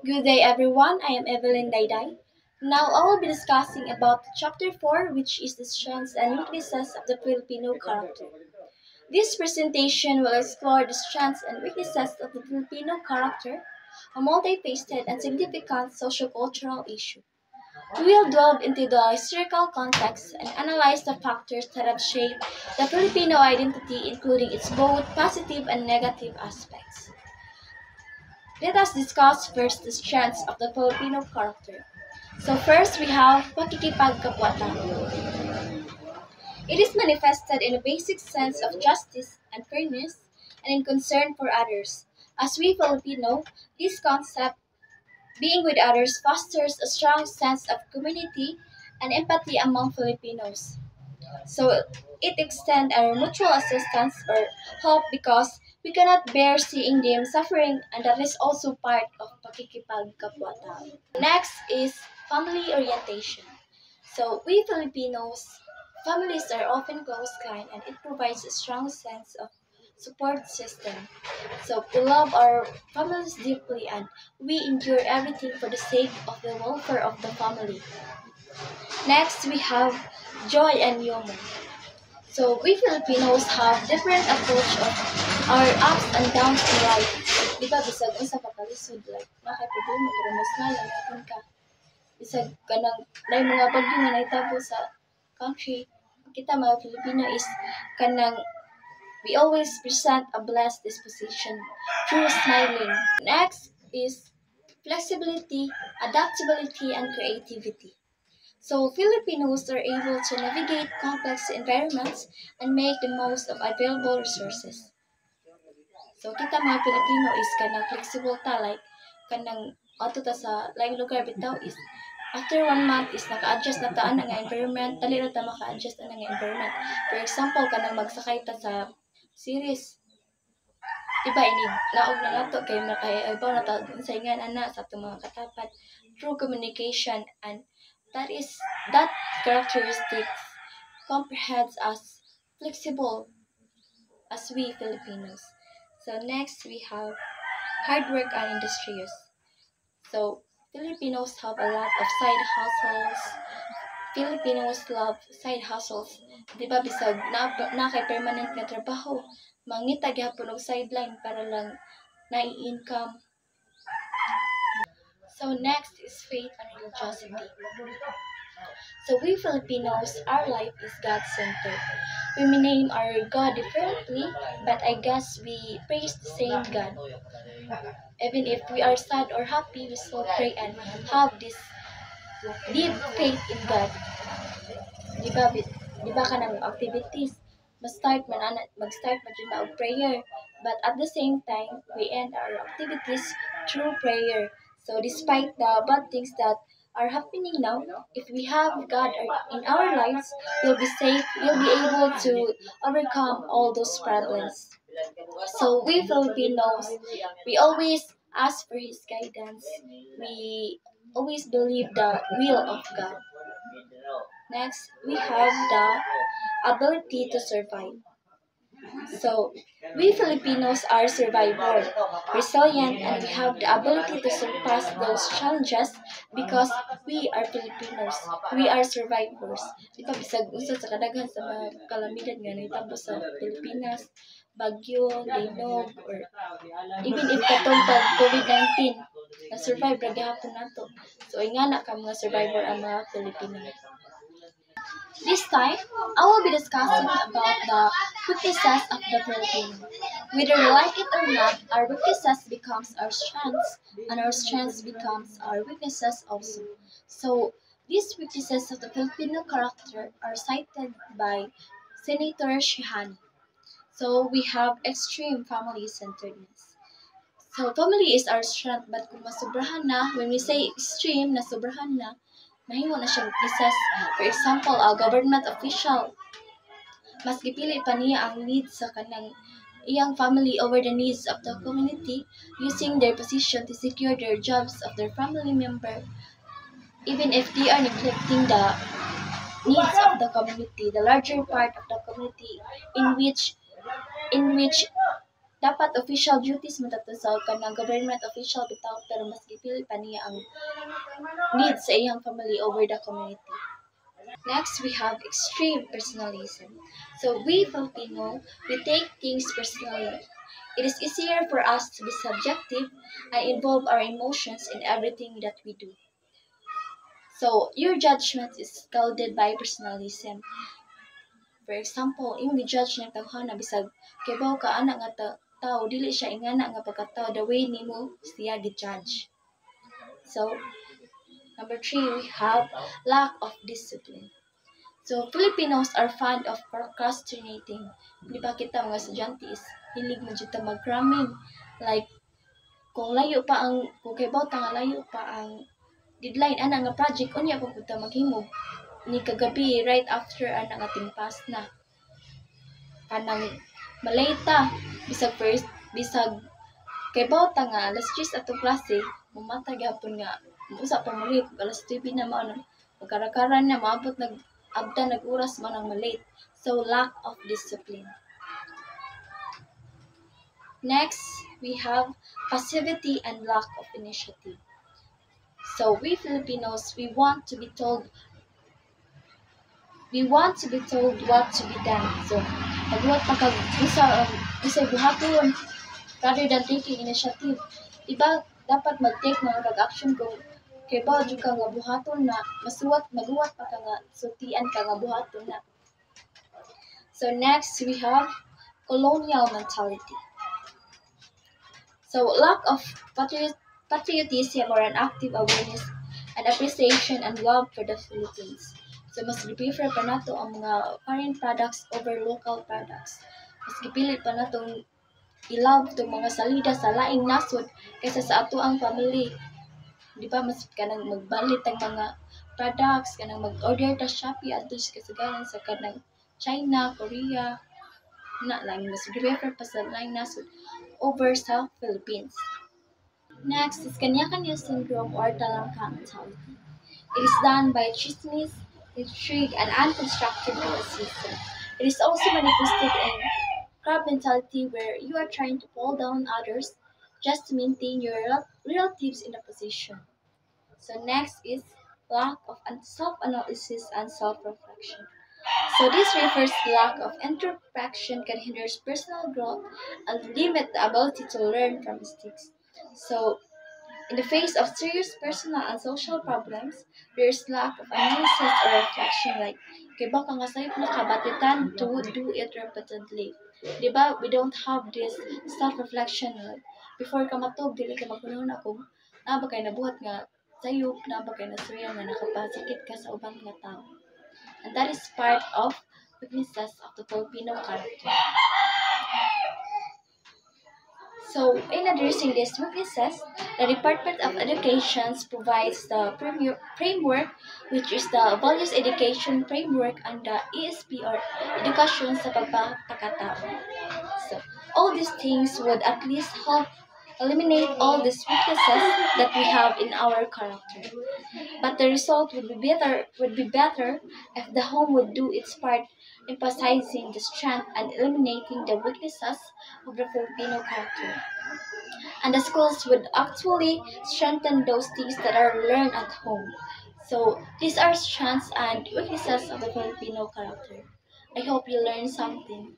Good day everyone, I am Evelyn Dayday. Now I will be discussing about chapter 4, which is the strengths and weaknesses of the Filipino character. This presentation will explore the strengths and weaknesses of the Filipino character, a multifaceted and significant sociocultural issue. We will delve into the historical context and analyze the factors that have shaped the Filipino identity, including its both positive and negative aspects. Let us discuss first the strengths of the Filipino character. So first we have pakikipagkapwa-tao. It is manifested in a basic sense of justice and fairness and in concern for others. As we Filipino, this concept, being with others, fosters a strong sense of community and empathy among Filipinos. So it extends our mutual assistance or help because we cannot bear seeing them suffering, and that is also part of pakikipagkapwa-tao. Next is family orientation. So we Filipinos, families are often close kind and it provides a strong sense of support system. So we love our families deeply and we endure everything for the sake of the welfare of the family. Next, we have joy and humor. So we Filipinos have different approach of our ups and downs in life. Di ba, bisag unsa ka kalisod, like, nakay problema, pero mas nalang ka. Bisag ka ng, mga bagyo nga naitabo sa country. Kita mga Filipino is kanang, we always present a blessed disposition through smiling. Next is flexibility, adaptability, and creativity. So Filipinos are able to navigate complex environments and make the most of available resources. So kita mga Pilipino is kanang flexible ta, like kanang ato ta sa laing lugar bitaw is after 1 month is naka-adjust na taan nga environment, dali ra ta maka-adjust na nga environment. For example, kanang magsakay ta sa series. Diba ini laog na nato kay nakaibaw na ta sa ingan ana sa atong mga katapat through communication, and that characteristic comprehends us flexible as we Filipinos. So next we have hard work and industrious. So Filipinos have a lot of side hustles. Filipinos love side hustles. Di ba bisag na kay permanent nga trabaho, mangita gyapon og sideline para lang nai-income. So next is faith and religiosity. So we Filipinos, our life is God-centered. We may name our God differently, but I guess we praise the same God. Even if we are sad or happy, we still pray and have this deep faith in God. Di ba ka ng activities, mag-start man na og prayer, but at the same time, we end our activities through prayer. So despite the bad things that are happening now, if we have God in our lives, we'll be safe, we'll be able to overcome all those problems. So we Filipinos, we always ask for His guidance. We always believe the will of God. Next, we have the ability to survive. So, we Filipinos are survivors, resilient, and we have the ability to surpass those challenges because we are Filipinos. We are survivors. Di ba, bisag usad sa kadaghan sa mga kalamidad nga nahitabo sa Pilipinas, bagyo, linog, or even if katong pag COVID-19, na-survive ra gyapon nato. So, ingana ka mga survivor ang mga Filipino. This time, I will be discussing about the weaknesses of the Filipino. Whether we like it or not, our weaknesses becomes our strengths, and our strengths becomes our weaknesses also. So, these weaknesses of the Filipino character are cited by Senator Shihani. So, we have extreme family-centeredness. So, family is our strength, but kung masobrahan na, when we say extreme, nasobrahan na, mahimo na siyang weaknesses. For example, a government official, mas gipili pa niya ang needs sa kanang iyang family over the needs of the community, using their position to secure their jobs of their family member, even if they are neglecting the needs of the community, the larger part of the community in which dapat official duties mo sa kanang government official bitaw pero mas gipili pa niya ang needs sa iyang family over the community. Next, we have extreme personalism. So we Filipino, we take things personally. It is easier for us to be subjective and involve our emotions in everything that we do. So your judgment is clouded by personalism. For example, imong gi-judge ng tawhana bisag kibaw ka ana nga tao dili siya ingana nga pagkatao the way nimo siya gi-judge. So number 3, we have lack of discipline. So Filipinos are fond of procrastinating. Di ba kita mga estudyante is hilig mo dito mag-cramming. Like kung kibaw ta nga layo pa ang deadline ana nga project unya pa pud ta maghimog ni kagabi right after ana nga timpas na kanang malita bisag kay bawta nga alas 10 atong klase mumatag gyapon nga usa pa mo kung alas 9 na mao magkarakaran na maabot nag-oras man ang malate. So lack of discipline. Next, we have passivity and lack of initiative. So we Filipinos, we want to be told what to be done. So magluwat pa kag usa buhaton rather than taking initiative. Diba dapat mag-take mga kag-action kung kay ba jud ka nga buhaton na maguwat pa ka nga sultian ka nga buhaton na. So next we have colonial mentality. So lack of patriotism or an active awareness and appreciation and love for the Philippines. So mas prefer pa nato ang mga foreign products over local products. Mas gipilit pa natong i-love itong mga salida sa laing nasod kaysa sa ato ang family. Di ba mas kanang magbalit ang mga products, kanang mag-order ta Shopee adto sa kasagaran sa kanang China, Korea, na lang mas prefer pa sa laing nasod over sa Philippines. Next is kanya-kanya syndrome or talangka mentality. It is done by chismis, intrigue, and unconstructive criticism. It is also manifested in crab mentality where you are trying to pull down others just to maintain your relatives in a position. So next is lack of self-analysis and self-reflection. So this refers to lack of introspection can hinder personal growth and limit the ability to learn from mistakes. So in the face of serious personal and social problems, there is lack of analysis or reflection like kaya ba nga sayop na kabatitan to do it repeatedly. Diba, we don't have this self-reflection like before ka matog, dili ka magkunaw na kung ba kayo nabuhat nga sayop, ba kayo nasuriya nga nakapasikit ka sa ubang nga tao. And that is part of weaknesses of the Filipino character. So, in addressing these weaknesses, the Department of Education provides the framework, which is the Values Education Framework and the ESP or Education sa Pagpapakatao. So, all these things would at least help eliminate all these weaknesses that we have in our character. But the result would be better if the home would do its part, emphasizing the strength and eliminating the weaknesses of the Filipino character. And the schools would actually strengthen those things that are learned at home. So these are strengths and weaknesses of the Filipino character. I hope you learned something.